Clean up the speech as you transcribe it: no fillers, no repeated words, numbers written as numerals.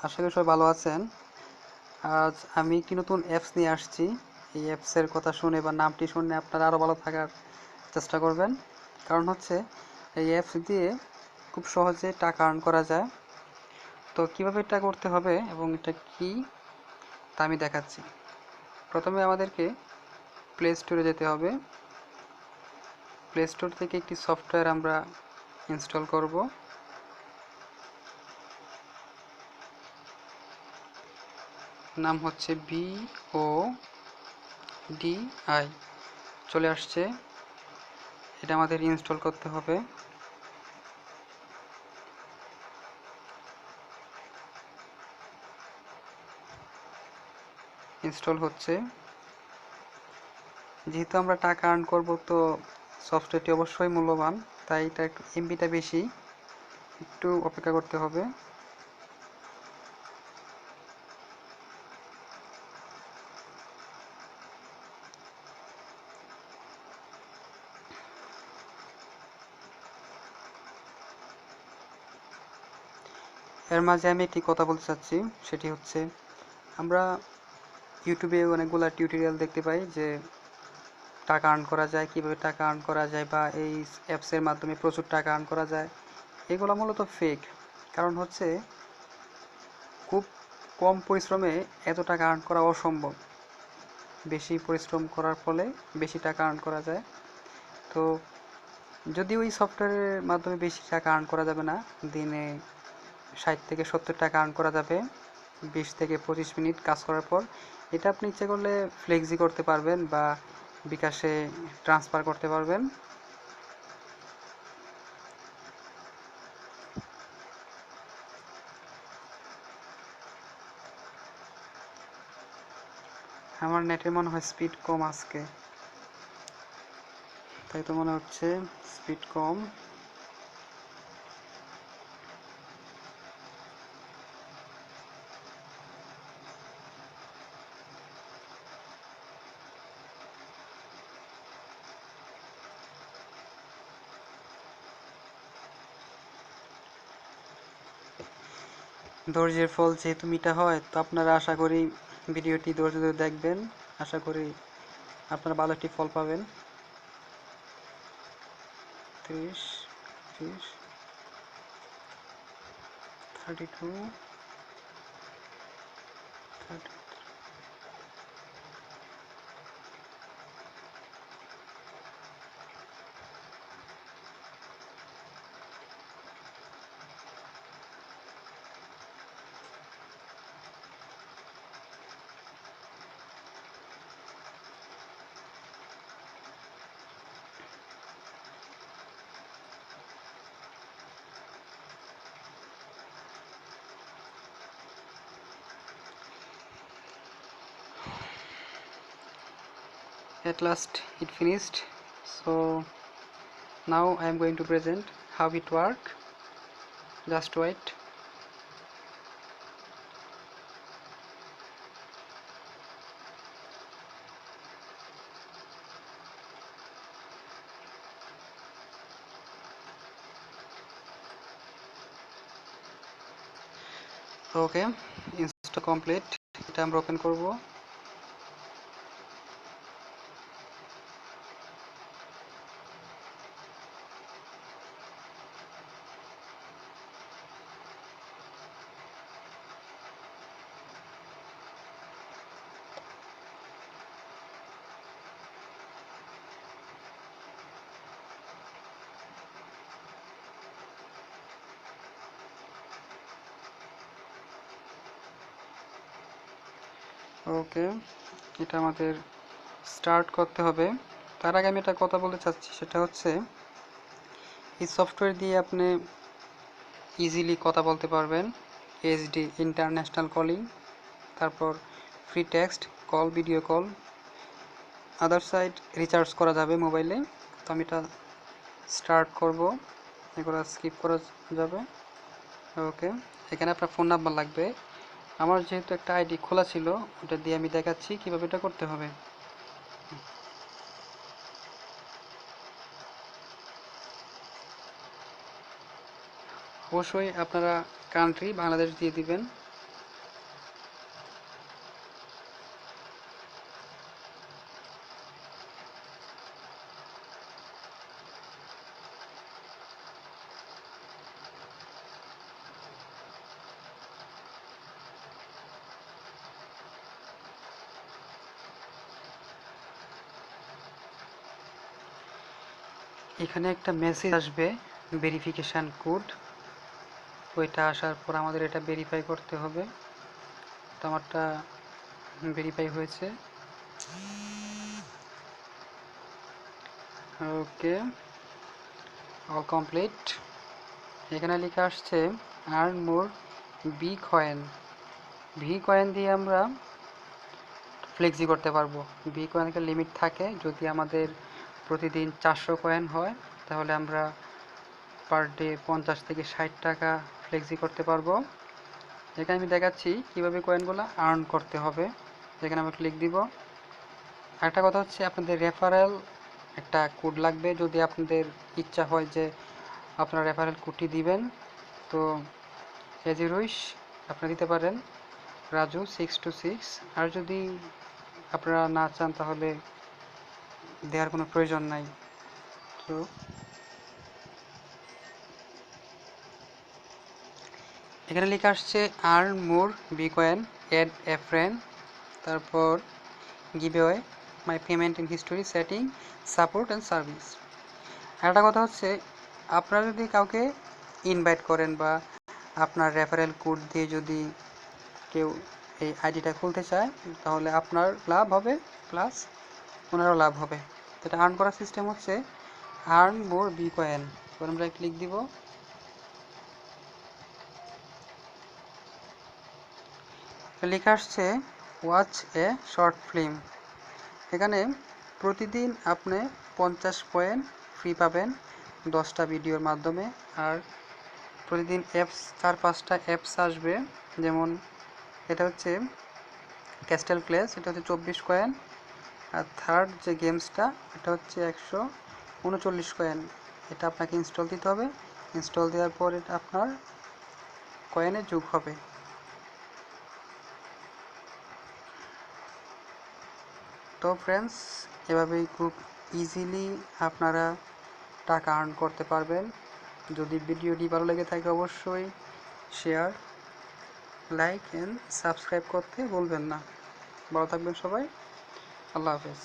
আশা করি সবাই ভালো আছেন। আজ আমি একটি নতুন অ্যাপস নিয়ে আসছি। এই অ্যাপসের কথা শুনে বা নামটি শুনে আপনারা আরও ভালো থাকার চেষ্টা করবেন। কারণ হচ্ছে এই অ্যাপস দিয়ে খুব সহজে টাকা আর্ন করা যায়। তো কীভাবে এটা করতে হবে এবং এটা কী তা আমি দেখাচ্ছি। প্রথমে আমাদেরকে প্লে স্টোরে যেতে হবে। প্লে স্টোর থেকে একটি সফটওয়্যার আমরা ইনস্টল করব। নাম হচ্ছে BODI। চলে আসছে। এটা আমাদের ইনস্টল করতে হবে। ইনস্টল হচ্ছে। যেহেতু আমরা টাকা আর্ন করব, তো সফটওয়্যারটি অবশ্যই মূল্যবান, তাই এটা একটু এমবিটা বেশি, একটু অপেক্ষা করতে হবে। এর মাঝে আমি একটি কথা বলতে চাচ্ছি, সেটি হচ্ছে আমরা ইউটিউবে অনেকগুলো টিউটোরিয়াল দেখতে পাই যে টাকা আর্ন করা যায়, কীভাবে টাকা আর্ন করা যায়, বা এই অ্যাপসের মাধ্যমে প্রচুর টাকা আর্ন করা যায়। এগুলো মূলত ফেক। কারণ হচ্ছে খুব কম পরিশ্রমে এত টাকা আর্ন করা অসম্ভব। বেশি পরিশ্রম করার ফলে বেশি টাকা আর্ন করা যায়। তো যদিও এই সফটওয়্যারের মাধ্যমে বেশি টাকা আর্ন করা যাবে না, দিনে 60 থেকে 70 টাকা আর্ন করা যাবে 20 থেকে 25 মিনিট কাজ করার পর। এটা আপনি ইচ্ছে করলে ফ্লেক্সি করতে পারবেন বা বিকাশে ট্রান্সফার করতে পারবেন। আমার নেটের মনে হয় স্পিড কম আজকে, তাই তো মনে হচ্ছে স্পিড কম। ধৈর্যের ফল যেহেতু মিঠা হয়, তো আপনারা আশা করি ভিডিওটি ধৈর্য ধরে দেখবেন। আশা করি আপনারা ভালো একটি ফল পাবেন। 30, 30, 32, 30। At last it finished. So now I am going to present how it work. Just wait. Okay, install complete. এটা আমরা ওপেন করব। ওকে, এটা আমাদের স্টার্ট করতে হবে। তার আগে আমি একটা কথা বলতে চাচ্ছি, সেটা হচ্ছে এই সফটওয়্যার দিয়ে আপনি ইজিলি কথা বলতে পারবেন। এইচডি ইন্টারন্যাশনাল কলিং, তারপর free text call, video call, other side recharge করা যাবে মোবাইলে। তো আমি এটা স্টার্ট করব, এগুলো স্কিপ করা যাবে। ওকে, এখানে আপনার ফোন নাম্বার লাগবে। আমার যেহেতু একটা আইডি খোলা ছিল, ওটা দিয়ে আমি দেখাচ্ছি কীভাবে এটা করতে হবে। অবশ্যই আপনারা কান্ট্রি বাংলাদেশ দিয়ে দিবেন। এখানে একটা মেসেজ আসবে ভেরিফিকেশান কোড, ওইটা আসার পর আমাদের এটা ভেরিফাই করতে হবে। তো আমারটা ভেরিফাই হয়েছে। Okay, all complete. এখানে লেখা আসছে earn more B coin. V coin দিয়ে আমরা ফ্লেক্সি করতে পারবো। ভি কয়েনের লিমিট থাকে, যদি আমাদের প্রতিদিন 400 কয়েন হয় তাহলে আমরা পার ডে 50 থেকে 60 টাকা ফ্লেক্সি করতে পারবো। এখানে আমি দেখাচ্ছি কিভাবে কয়েনগুলো আর্ন করতে হবে। এখানে আমরা ক্লিক দিব। একটা কথা হচ্ছে, আপনাদের রেফারেল একটা কোড লাগবে। যদি আপনাদের ইচ্ছা হয় যে আপনারা রেফারেল কোডটি দিবেন, তো এজ ইউ উইশ আপনারা দিতে পারেন রাজু 626। আর যদি আপনারা না চান তাহলে দেওয়ার কোনো প্রয়োজন নাই। তো এখানে লেখা আসছে earn more B coin, add a friend, তারপর give away, my payment in history, setting, support and service. একটা কথা হচ্ছে, আপনারা যদি কাউকে ইনভাইট করেন বা আপনার রেফারেল কোড দিয়ে যদি কেউ এই আইডিটা খুলতে চায়, তাহলে আপনার লাভ হবে প্লাস ওনারও লাভ হবে। এটা আর্ন করার সিস্টেম হচ্ছে আর্ন মোর বি কয়েন। এবার আমরা ক্লিক দিব। লেখা আসছে ওয়াচ এ শর্ট ফিল্ম। এখানে প্রতিদিন আপনি 50 পয়েন্ট ফ্রি পাবেন 10টা ভিডিওর মাধ্যমে। আর প্রতিদিন অ্যাপস 4-5টা অ্যাপস আসবে। যেমন এটা হচ্ছে ক্যাস্টেল ক্লেস, এটা হচ্ছে 24 কয়েন। আর থার্ড যে গেমসটা, এটা হচ্ছে 139 কয়েন। এটা আপনাকে ইনস্টল দিতে হবে। ইনস্টল দেওয়ার পর এটা আপনার কয়েনে যোগ হবে। তো ফ্রেন্ডস, এভাবেই খুব ইজিলি আপনারা টাকা আর্ন করতে পারবেন। যদি ভিডিওটি ভালো লেগে থাকে অবশ্যই শেয়ার, লাইক অ্যান্ড সাবস্ক্রাইব করতে ভুলবেন না। ভালো থাকবেন সবাই। আল্লাহ হাফেজ।